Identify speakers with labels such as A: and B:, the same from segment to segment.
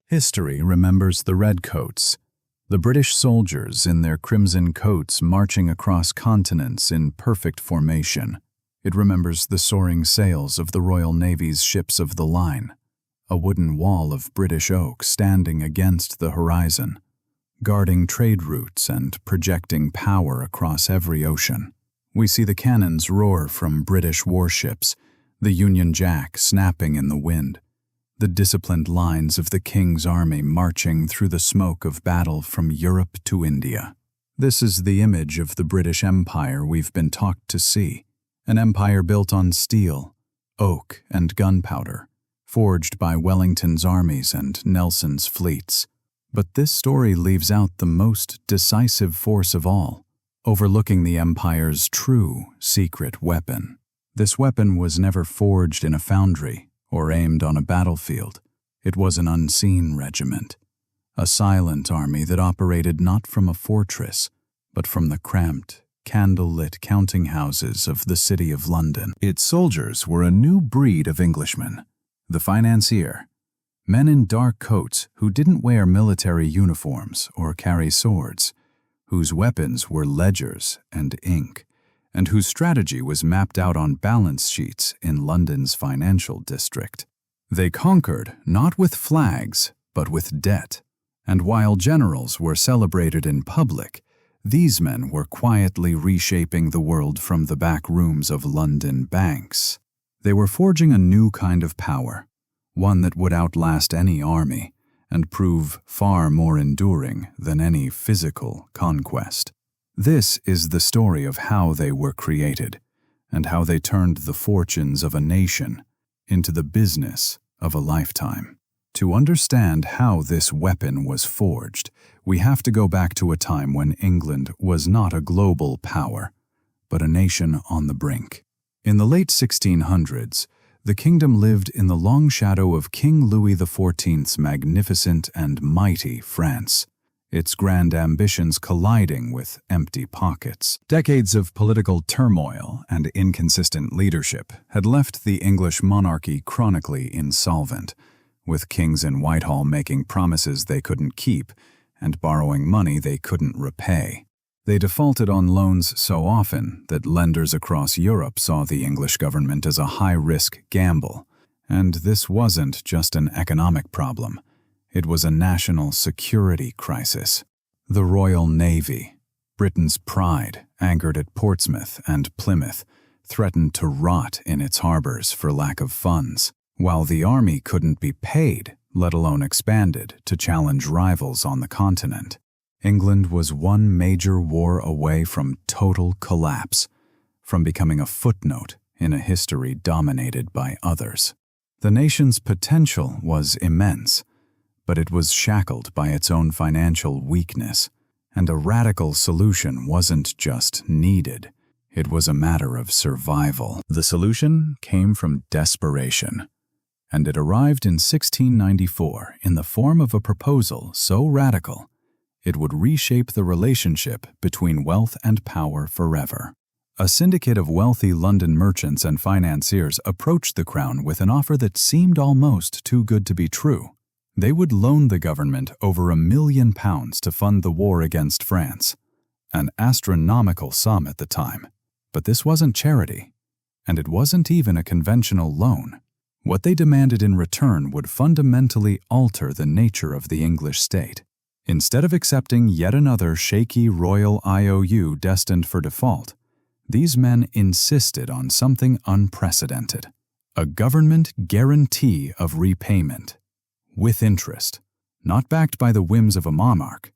A: History remembers the redcoats, the British soldiers in their crimson coats marching across continents in perfect formation. It remembers the soaring sails of the Royal Navy's ships of the line, a wooden wall of British oak standing against the horizon, guarding trade routes and projecting power across every ocean. We see the cannons roar from British warships, the Union Jack snapping in the wind, the disciplined lines of the King's army marching through the smoke of battle from Europe to India. This is the image of the British Empire we've been taught to see, an empire built on steel, oak, and gunpowder, forged by Wellington's armies and Nelson's fleets. But this story leaves out the most decisive force of all, overlooking the empire's true secret weapon. This weapon was never forged in a foundry or aimed on a battlefield. It was an unseen regiment, a silent army that operated not from a fortress, but from the cramped, candle-lit counting houses of the city of London. Its soldiers were a new breed of Englishmen, the financier, men in dark coats who didn't wear military uniforms or carry swords, whose weapons were ledgers and ink, and whose strategy was mapped out on balance sheets in London's financial district. They conquered not with flags, but with debt, and while generals were celebrated in public, these men were quietly reshaping the world from the back rooms of London banks. They were forging a new kind of power, one that would outlast any army and prove far more enduring than any physical conquest. This is the story of how they were created and how they turned the fortunes of a nation into the business of a lifetime. To understand how this weapon was forged, we have to go back to a time when England was not a global power, but a nation on the brink. In the late 1600s, the kingdom lived in the long shadow of King Louis XIV's magnificent and mighty France, its grand ambitions colliding with empty pockets. Decades of political turmoil and inconsistent leadership had left the English monarchy chronically insolvent, with kings in Whitehall making promises they couldn't keep and borrowing money they couldn't repay. They defaulted on loans so often that lenders across Europe saw the English government as a high-risk gamble. And this wasn't just an economic problem. It was a national security crisis. The Royal Navy, Britain's pride, anchored at Portsmouth and Plymouth, threatened to rot in its harbors for lack of funds, while the army couldn't be paid, let alone expanded, to challenge rivals on the continent. England was one major war away from total collapse, from becoming a footnote in a history dominated by others. The nation's potential was immense, but it was shackled by its own financial weakness, and a radical solution wasn't just needed, it was a matter of survival. The solution came from desperation, and it arrived in 1694 in the form of a proposal so radical it would reshape the relationship between wealth and power forever. A syndicate of wealthy London merchants and financiers approached the crown with an offer that seemed almost too good to be true. They would loan the government over £1 million to fund the war against France, an astronomical sum at the time. But this wasn't charity, and it wasn't even a conventional loan. What they demanded in return would fundamentally alter the nature of the English state. Instead of accepting yet another shaky royal IOU destined for default, these men insisted on something unprecedented: a government guarantee of repayment, with interest, not backed by the whims of a monarch,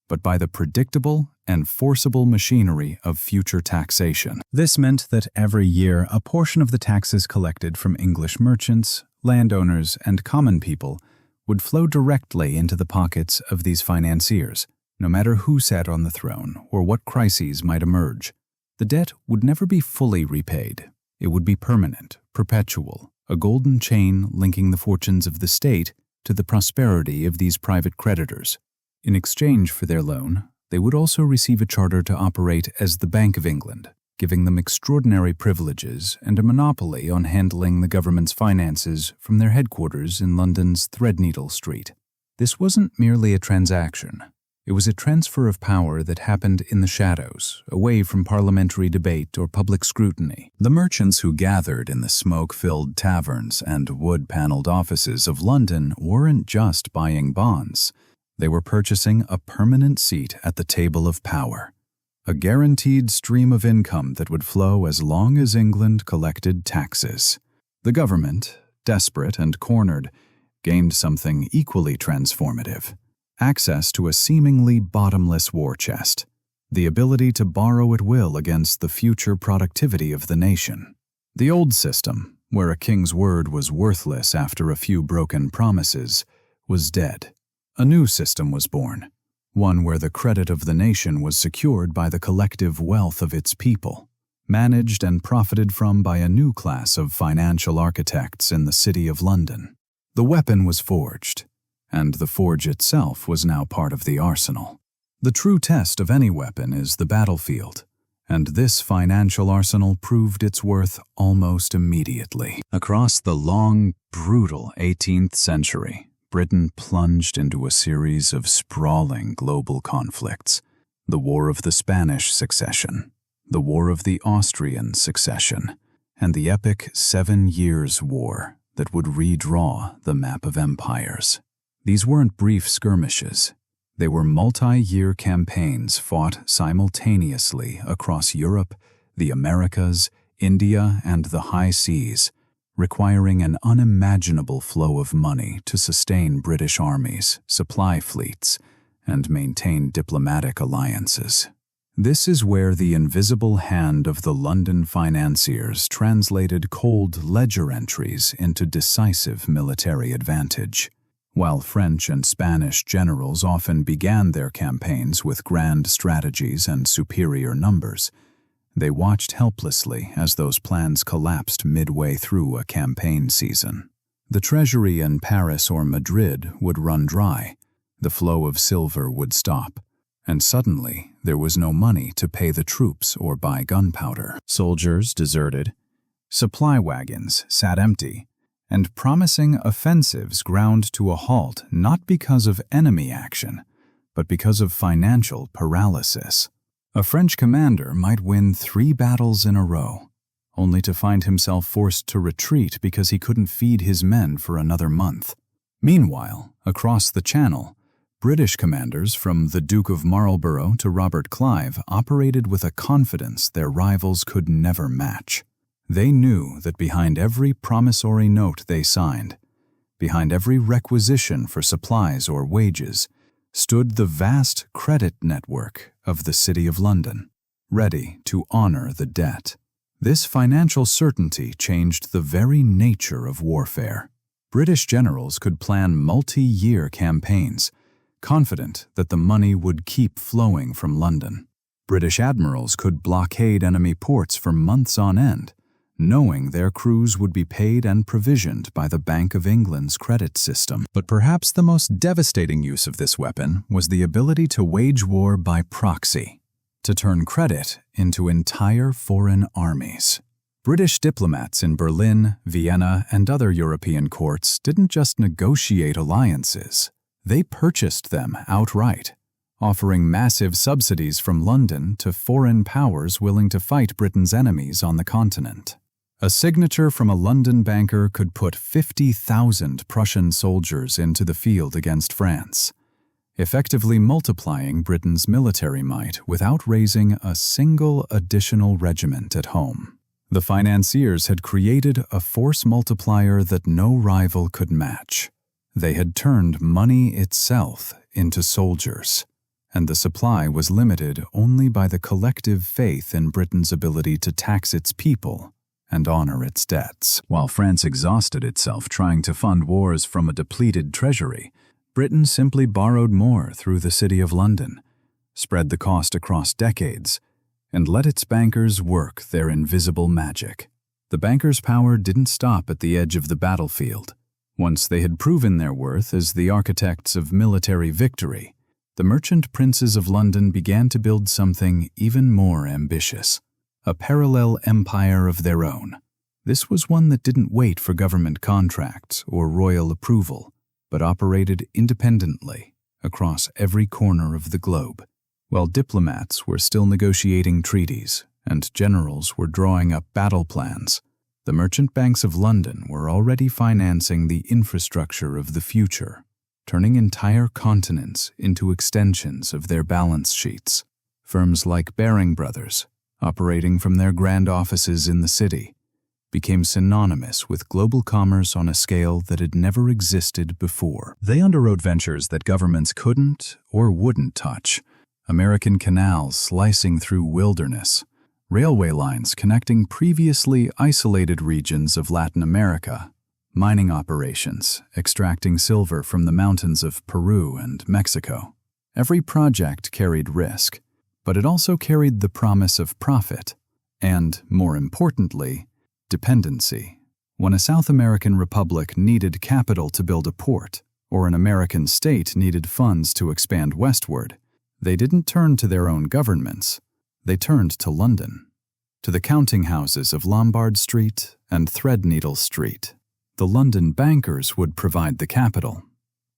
A: but by the predictable and forcible machinery of future taxation. This meant that every year a portion of the taxes collected from English merchants, landowners, and common people would flow directly into the pockets of these financiers, no matter who sat on the throne or what crises might emerge. The debt would never be fully repaid. It would be permanent, perpetual, a golden chain linking the fortunes of the state to the prosperity of these private creditors. In exchange for their loan, they would also receive a charter to operate as the Bank of England, giving them extraordinary privileges and a monopoly on handling the government's finances from their headquarters in London's Threadneedle Street. This wasn't merely a transaction. It was a transfer of power that happened in the shadows, away from parliamentary debate or public scrutiny. The merchants who gathered in the smoke-filled taverns and wood-paneled offices of London weren't just buying bonds. They were purchasing a permanent seat at the table of power, a guaranteed stream of income that would flow as long as England collected taxes. The government, desperate and cornered, gained something equally transformative: access to a seemingly bottomless war chest, the ability to borrow at will against the future productivity of the nation. The old system, where a king's word was worthless after a few broken promises, was dead. A new system was born, one where the credit of the nation was secured by the collective wealth of its people, managed and profited from by a new class of financial architects in the City of London. The weapon was forged, and the forge itself was now part of the arsenal. The true test of any weapon is the battlefield, and this financial arsenal proved its worth almost immediately. Across the long, brutal 18th century, Britain plunged into a series of sprawling global conflicts: the War of the Spanish Succession, the War of the Austrian Succession, and the epic 7 Years' War that would redraw the map of empires. These weren't brief skirmishes. They were multi-year campaigns fought simultaneously across Europe, the Americas, India, and the high seas, requiring an unimaginable flow of money to sustain British armies, supply fleets, and maintain diplomatic alliances. This is where the invisible hand of the London financiers translated cold ledger entries into decisive military advantage. While French and Spanish generals often began their campaigns with grand strategies and superior numbers, they watched helplessly as those plans collapsed midway through a campaign season. The treasury in Paris or Madrid would run dry, the flow of silver would stop, and suddenly there was no money to pay the troops or buy gunpowder. Soldiers deserted, supply wagons sat empty, and promising offensives ground to a halt not because of enemy action, but because of financial paralysis. A French commander might win 3 battles in a row, only to find himself forced to retreat because he couldn't feed his men for another month. Meanwhile, across the Channel, British commanders from the Duke of Marlborough to Robert Clive operated with a confidence their rivals could never match. They knew that behind every promissory note they signed, behind every requisition for supplies or wages, stood the vast credit network of the City of London, ready to honor the debt. This financial certainty changed the very nature of warfare. British generals could plan multi-year campaigns, confident that the money would keep flowing from London. British admirals could blockade enemy ports for months on end, knowing their crews would be paid and provisioned by the Bank of England's credit system. But perhaps the most devastating use of this weapon was the ability to wage war by proxy, to turn credit into entire foreign armies. British diplomats in Berlin, Vienna, and other European courts didn't just negotiate alliances, they purchased them outright, offering massive subsidies from London to foreign powers willing to fight Britain's enemies on the continent. A signature from a London banker could put 50,000 Prussian soldiers into the field against France, effectively multiplying Britain's military might without raising a single additional regiment at home. The financiers had created a force multiplier that no rival could match. They had turned money itself into soldiers, and the supply was limited only by the collective faith in Britain's ability to tax its people and honor its debts. While France exhausted itself trying to fund wars from a depleted treasury, Britain simply borrowed more through the City of London, spread the cost across decades, and let its bankers work their invisible magic. The bankers' power didn't stop at the edge of the battlefield. Once they had proven their worth as the architects of military victory, the merchant princes of London began to build something even more ambitious, a parallel empire of their own. This was one that didn't wait for government contracts or royal approval. but operated independently across every corner of the globe. While diplomats were still negotiating treaties and generals were drawing up battle plans, the merchant banks of London were already financing the infrastructure of the future, turning entire continents into extensions of their balance sheets. Firms like Baring Brothers, operating from their grand offices in the city, became synonymous with global commerce on a scale that had never existed before. They underwrote ventures that governments couldn't or wouldn't touch. American canals slicing through wilderness, railway lines connecting previously isolated regions of Latin America, mining operations extracting silver from the mountains of Peru and Mexico. Every project carried risk, but it also carried the promise of profit and, more importantly, dependency. When a South American republic needed capital to build a port, or an American state needed funds to expand westward, they didn't turn to their own governments. They turned to London, to the counting houses of Lombard Street and Threadneedle Street. The London bankers would provide the capital,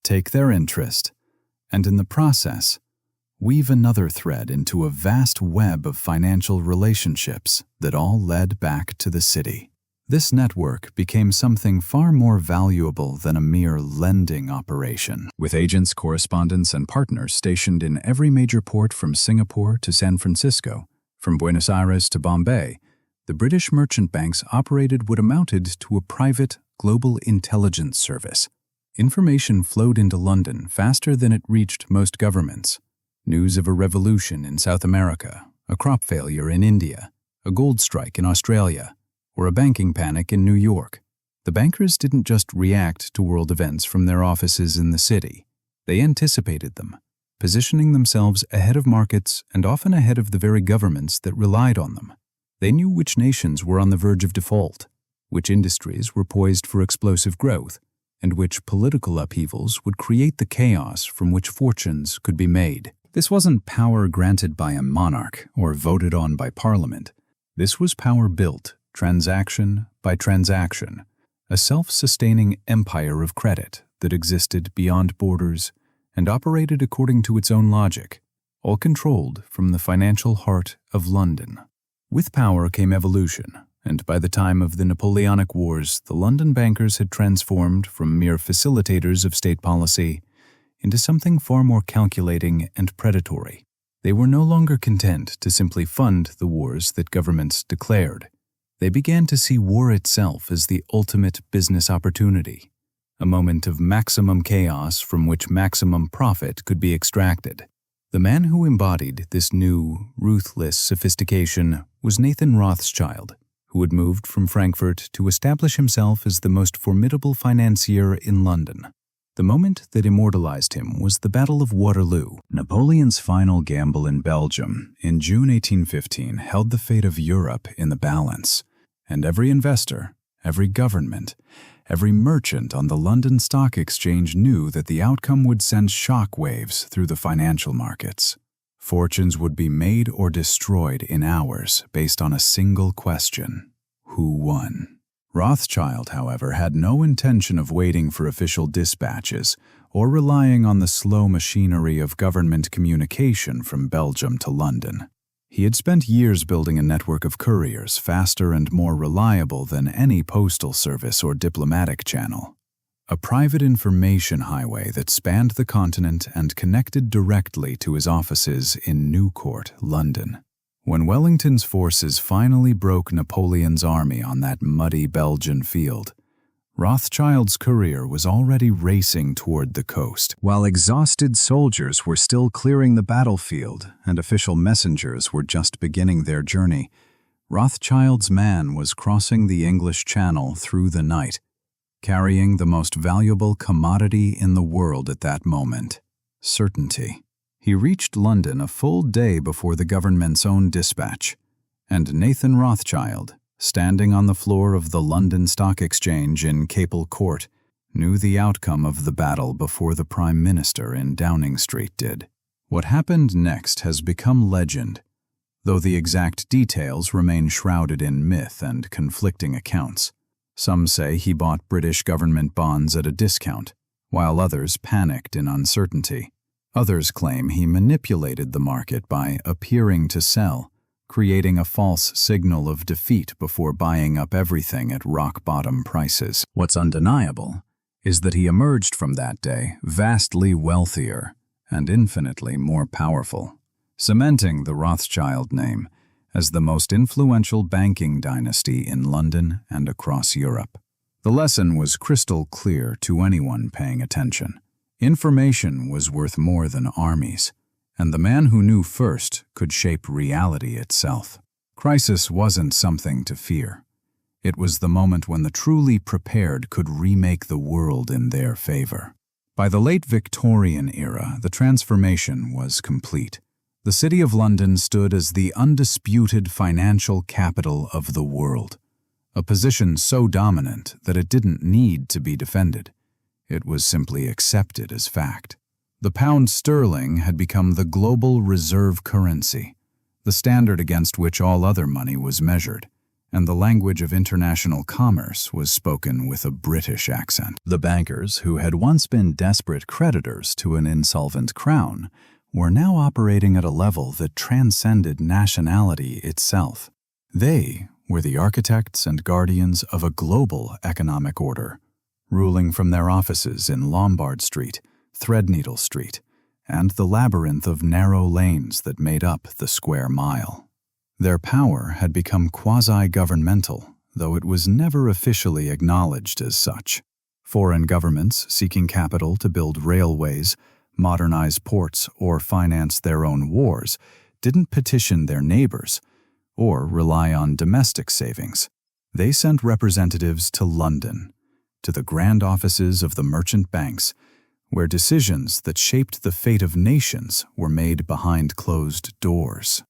A: take their interest, and in the process, weave another thread into a vast web of financial relationships that all led back to the city. This network became something far more valuable than a mere lending operation. With agents, correspondents, and partners stationed in every major port from Singapore to San Francisco, from Buenos Aires to Bombay, the British merchant banks operated what amounted to a private, global intelligence service. Information flowed into London faster than it reached most governments. News of a revolution in South America, a crop failure in India, a gold strike in Australia, or a banking panic in New York. The bankers didn't just react to world events from their offices in the city. They anticipated them, positioning themselves ahead of markets and often ahead of the very governments that relied on them. They knew which nations were on the verge of default, which industries were poised for explosive growth, and which political upheavals would create the chaos from which fortunes could be made. This wasn't power granted by a monarch or voted on by Parliament. This was power built, transaction by transaction, a self-sustaining empire of credit that existed beyond borders and operated according to its own logic, all controlled from the financial heart of London. With power came evolution, and by the time of the Napoleonic Wars, the London bankers had transformed from mere facilitators of state policy into something far more calculating and predatory. They were no longer content to simply fund the wars that governments declared. They began to see war itself as the ultimate business opportunity, a moment of maximum chaos from which maximum profit could be extracted. The man who embodied this new, ruthless sophistication was Nathan Rothschild, who had moved from Frankfurt to establish himself as the most formidable financier in London. The moment that immortalized him was the Battle of Waterloo. Napoleon's final gamble in Belgium in June 1815 held the fate of Europe in the balance, and every investor, every government, every merchant on the London Stock Exchange knew that the outcome would send shock waves through the financial markets. Fortunes would be made or destroyed in hours based on a single question: who won? Rothschild, however, had no intention of waiting for official dispatches or relying on the slow machinery of government communication from Belgium to London. He had spent years building a network of couriers faster and more reliable than any postal service or diplomatic channel. A private information highway that spanned the continent and connected directly to his offices in Newcourt, London. When Wellington's forces finally broke Napoleon's army on that muddy Belgian field, Rothschild's courier was already racing toward the coast. While exhausted soldiers were still clearing the battlefield and official messengers were just beginning their journey, Rothschild's man was crossing the English Channel through the night, carrying the most valuable commodity in the world at that moment: certainty. He reached London a full day before the government's own dispatch, and Nathan Rothschild, standing on the floor of the London Stock Exchange in Capel Court, knew the outcome of the battle before the Prime Minister in Downing Street did. What happened next has become legend, though the exact details remain shrouded in myth and conflicting accounts. Some say he bought British government bonds at a discount, while others panicked in uncertainty. Others claim he manipulated the market by appearing to sell, creating a false signal of defeat before buying up everything at rock-bottom prices. What's undeniable is that he emerged from that day vastly wealthier and infinitely more powerful, cementing the Rothschild name as the most influential banking dynasty in London and across Europe. The lesson was crystal clear to anyone paying attention. Information was worth more than armies, and the man who knew first could shape reality itself. Crisis wasn't something to fear. It was the moment when the truly prepared could remake the world in their favor. By the late Victorian era, the transformation was complete. The City of London stood as the undisputed financial capital of the world, a position so dominant that it didn't need to be defended. It was simply accepted as fact. The pound sterling had become the global reserve currency, the standard against which all other money was measured, and the language of international commerce was spoken with a British accent. The bankers, who had once been desperate creditors to an insolvent crown, were now operating at a level that transcended nationality itself. They were the architects and guardians of a global economic order, ruling from their offices in Lombard Street, Threadneedle Street, and the labyrinth of narrow lanes that made up the square mile. Their power had become quasi-governmental, though it was never officially acknowledged as such. Foreign governments seeking capital to build railways, modernize ports, or finance their own wars didn't petition their neighbors or rely on domestic savings. They sent representatives to London, to the grand offices of the merchant banks, where decisions that shaped the fate of nations were made behind closed doors.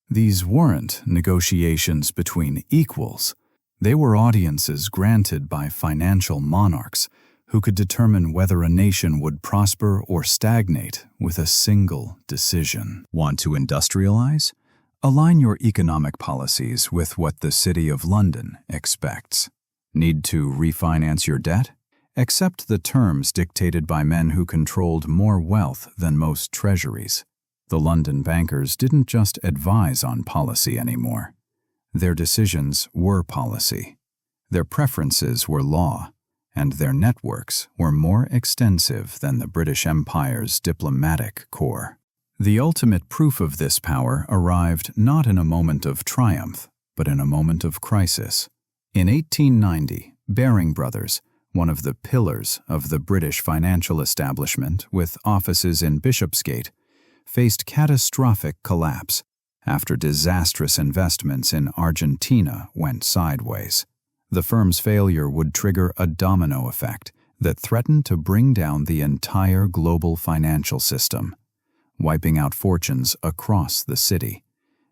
A: These weren't negotiations between equals. They were audiences granted by financial monarchs who could determine whether a nation would prosper or stagnate with a single decision. Want to industrialize? Align your economic policies with what the City of London expects. Need to refinance your debt? Accept the terms dictated by men who controlled more wealth than most treasuries. The London bankers didn't just advise on policy anymore. Their decisions were policy. Their preferences were law, and their networks were more extensive than the British Empire's diplomatic corps. The ultimate proof of this power arrived not in a moment of triumph, but in a moment of crisis. In 1890, Baring Brothers, one of the pillars of the British financial establishment with offices in Bishopsgate, faced catastrophic collapse after disastrous investments in Argentina went sideways. The firm's failure would trigger a domino effect that threatened to bring down the entire global financial system, wiping out fortunes across the city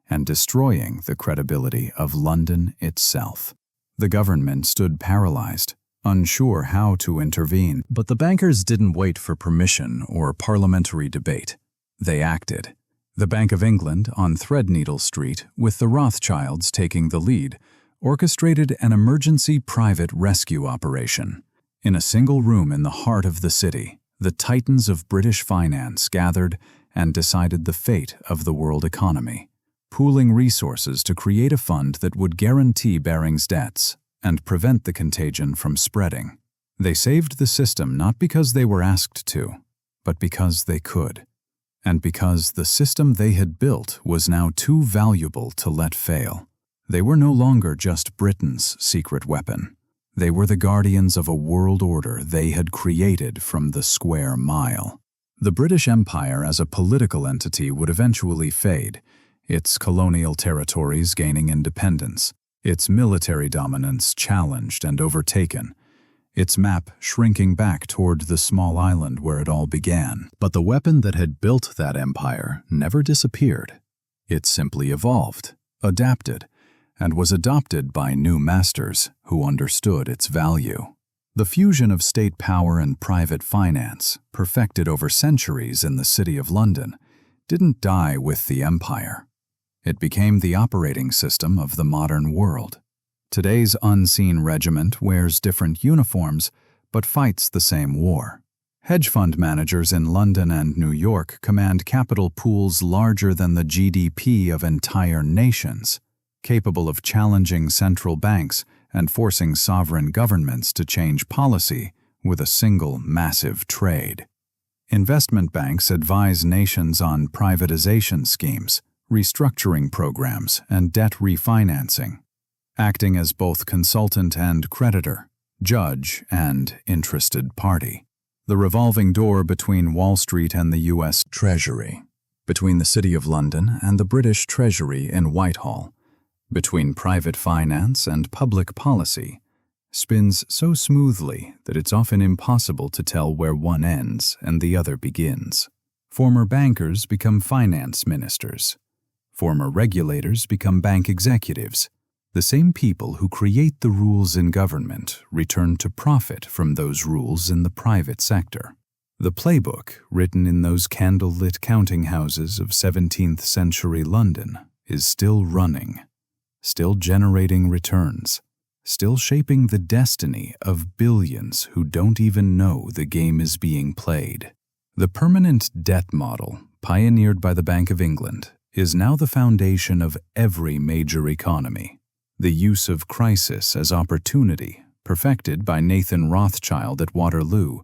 A: and destroying the credibility of London itself. The government stood paralyzed, unsure how to intervene. But the bankers didn't wait for permission or parliamentary debate. They acted. The Bank of England on Threadneedle Street, with the Rothschilds taking the lead, orchestrated an emergency private rescue operation. In a single room in the heart of the city, the titans of British finance gathered and decided the fate of the world economy, pooling resources to create a fund that would guarantee Baring's debts and prevent the contagion from spreading. They saved the system not because they were asked to, but because they could, and because the system they had built was now too valuable to let fail. They were no longer just Britain's secret weapon. They were the guardians of a world order they had created from the square mile. The British Empire as a political entity would eventually fade, its colonial territories gaining independence, its military dominance challenged and overtaken, its map shrinking back toward the small island where it all began. But the weapon that had built that empire never disappeared. It simply evolved, adapted, and was adopted by new masters who understood its value. The fusion of state power and private finance, perfected over centuries in the City of London, didn't die with the empire. It became the operating system of the modern world. Today's unseen regiment wears different uniforms, but fights the same war, Hedge fund managers in London and New York command capital pools larger than the GDP of entire nations, capable of challenging central banks and forcing sovereign governments to change policy with a single massive trade. Investment banks advise nations on privatization schemes, restructuring programs, and debt refinancing, acting as both consultant and creditor, judge and interested party. The revolving door between Wall Street and the U.S. Treasury, between the City of London and the British Treasury in Whitehall, between private finance and public policy, spins so smoothly that it's often impossible to tell where one ends and the other begins. Former bankers become finance ministers. Former regulators become bank executives. The same people who create the rules in government return to profit from those rules in the private sector. The playbook, written in those candle-lit counting houses of 17th century London, is still running, still generating returns, still shaping the destiny of billions who don't even know the game is being played. The permanent debt model, pioneered by the Bank of England, is now the foundation of every major economy. The use of crisis as opportunity, perfected by Nathan Rothschild at Waterloo,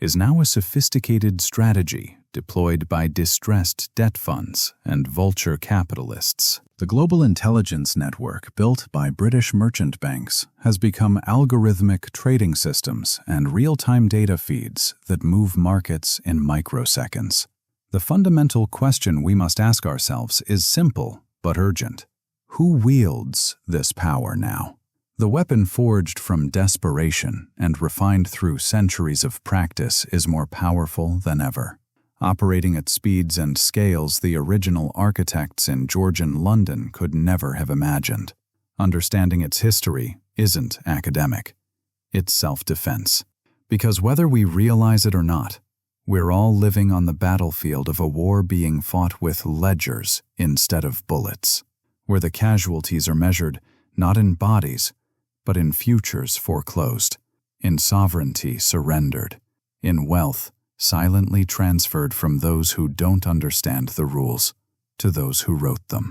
A: is now a sophisticated strategy deployed by distressed debt funds and vulture capitalists. The global intelligence network built by British merchant banks has become algorithmic trading systems and real-time data feeds that move markets in microseconds. The fundamental question we must ask ourselves is simple but urgent. Who wields this power now? The weapon forged from desperation and refined through centuries of practice is more powerful than ever. Operating at speeds and scales the original architects in Georgian London could never have imagined. Understanding its history isn't academic. It's self-defense. Because whether we realize it or not, we're all living on the battlefield of a war being fought with ledgers instead of bullets, where the casualties are measured not in bodies, but in futures foreclosed, in sovereignty surrendered, in wealth silently transferred from those who don't understand the rules to those who wrote them.